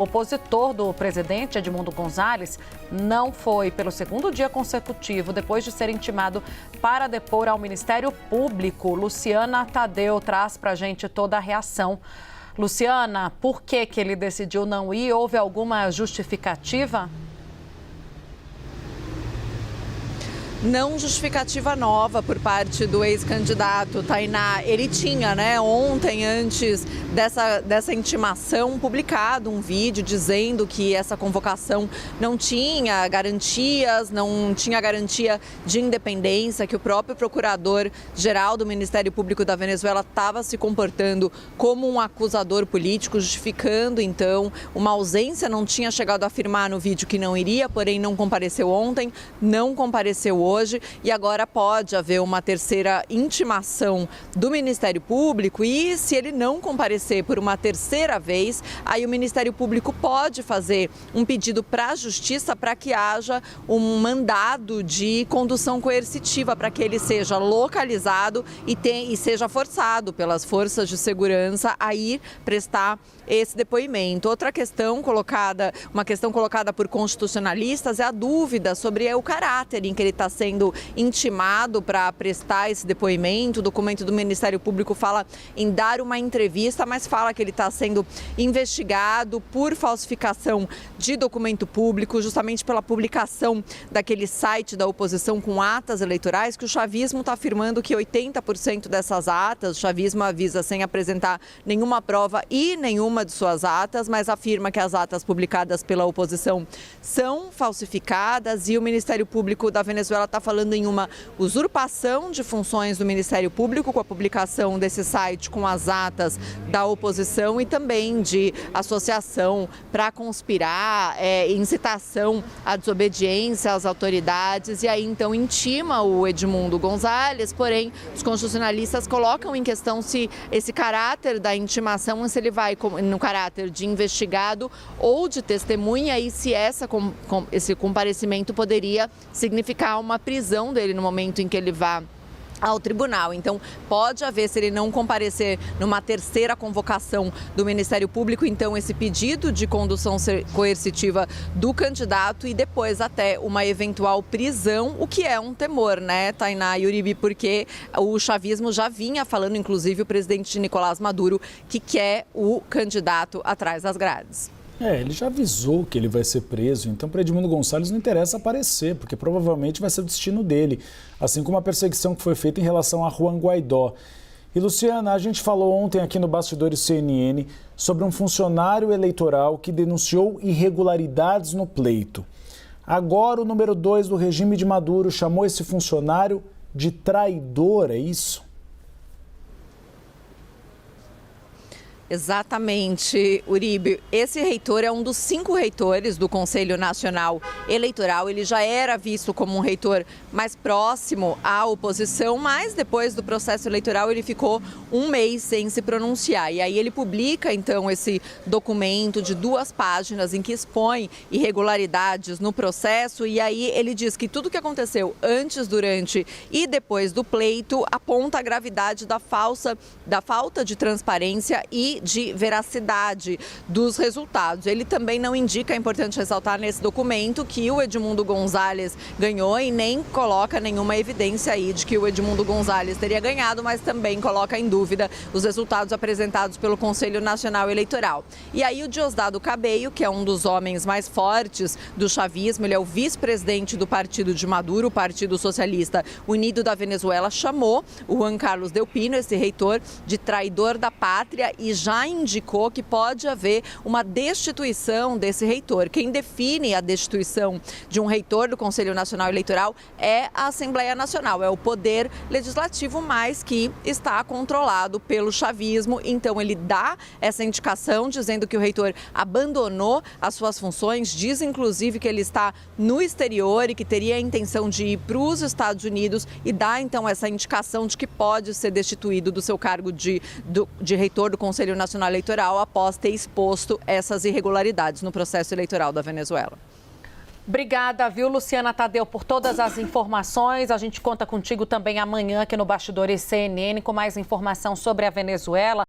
O opositor do presidente, Edmundo Gonzalez, não foi pelo segundo dia consecutivo, depois de ser intimado para depor ao Ministério Público. Luciana Tadeu traz para a gente toda a reação. Luciana, por que ele decidiu não ir? Houve alguma justificativa? Não justificativa nova por parte do ex-candidato, Tainá. Ele tinha, ontem, antes dessa intimação, publicado um vídeo dizendo que essa convocação não tinha garantias, não tinha garantia de independência, que o próprio procurador-geral do Ministério Público da Venezuela estava se comportando como um acusador político, justificando, então, uma ausência. Não tinha chegado a afirmar no vídeo que não iria, porém não compareceu ontem, não compareceu hoje, e agora pode haver uma terceira intimação do Ministério Público, e se ele não comparecer por uma terceira vez, aí o Ministério Público pode fazer um pedido para a Justiça para que haja um mandado de condução coercitiva, para que ele seja localizado e seja forçado pelas forças de segurança a ir prestar esse depoimento. Outra questão colocada, uma questão colocada por constitucionalistas, é a dúvida sobre o caráter em que ele está sendo intimado para prestar esse depoimento. O documento do Ministério Público fala em dar uma entrevista, mas fala que ele está sendo investigado por falsificação de documento público, justamente pela publicação daquele site da oposição com atas eleitorais, que o chavismo está afirmando que 80% dessas atas, o chavismo avisa sem apresentar nenhuma prova e nenhuma de suas atas, mas afirma que as atas publicadas pela oposição são falsificadas, e o Ministério Público da Venezuela está falando em uma usurpação de funções do Ministério Público com a publicação desse site com as atas da oposição, e também de associação para conspirar, incitação à desobediência às autoridades, e aí então intima o Edmundo Gonzalez. Porém, os constitucionalistas colocam em questão se esse caráter da intimação, se ele vai no caráter de investigado ou de testemunha, e se esse comparecimento poderia significar uma prisão dele no momento em que ele vá ao tribunal. Então, pode haver, se ele não comparecer numa terceira convocação do Ministério Público, então esse pedido de condução coercitiva do candidato, e depois até uma eventual prisão, o que é um temor, Tainá e Uribe, porque o chavismo já vinha falando, inclusive o presidente Nicolás Maduro, que quer o candidato atrás das grades. Ele já avisou que ele vai ser preso, então para Edmundo Gonzalez não interessa aparecer, porque provavelmente vai ser o destino dele, assim como a perseguição que foi feita em relação a Juan Guaidó. E Luciana, a gente falou ontem aqui no Bastidores CNN sobre um funcionário eleitoral que denunciou irregularidades no pleito. Agora o número 2 do regime de Maduro chamou esse funcionário de traidor, é isso? Exatamente, Uribe. Esse reitor é um dos 5 reitores do Conselho Nacional Eleitoral. Ele já era visto como um reitor mais próximo à oposição, mas depois do processo eleitoral ele ficou um mês sem se pronunciar. E aí ele publica, então, esse documento de 2 páginas em que expõe irregularidades no processo. E aí ele diz que tudo que aconteceu antes, durante e depois do pleito aponta a gravidade da falta de transparência e de veracidade dos resultados. Ele também não indica, é importante ressaltar nesse documento, que o Edmundo Gonzalez ganhou, e nem coloca nenhuma evidência aí de que o Edmundo Gonzalez teria ganhado, mas também coloca em dúvida os resultados apresentados pelo Conselho Nacional Eleitoral. E aí o Diosdado Cabello, que é um dos homens mais fortes do chavismo, ele é o vice-presidente do partido de Maduro, o Partido Socialista Unido da Venezuela, chamou o Juan Carlos Del Pino, esse reitor, de traidor da pátria, e já indicou que pode haver uma destituição desse reitor. Quem define a destituição de um reitor do Conselho Nacional Eleitoral é a Assembleia Nacional, é o poder legislativo, mas que está controlado pelo chavismo. Então ele dá essa indicação dizendo que o reitor abandonou as suas funções, diz inclusive que ele está no exterior e que teria a intenção de ir para os Estados Unidos, e dá então essa indicação de que pode ser destituído do seu cargo de reitor do Conselho Nacional Eleitoral após ter exposto essas irregularidades no processo eleitoral da Venezuela. Obrigada, viu, Luciana Tadeu, por todas as informações. A gente conta contigo também amanhã aqui no Bastidores CNN com mais informação sobre a Venezuela.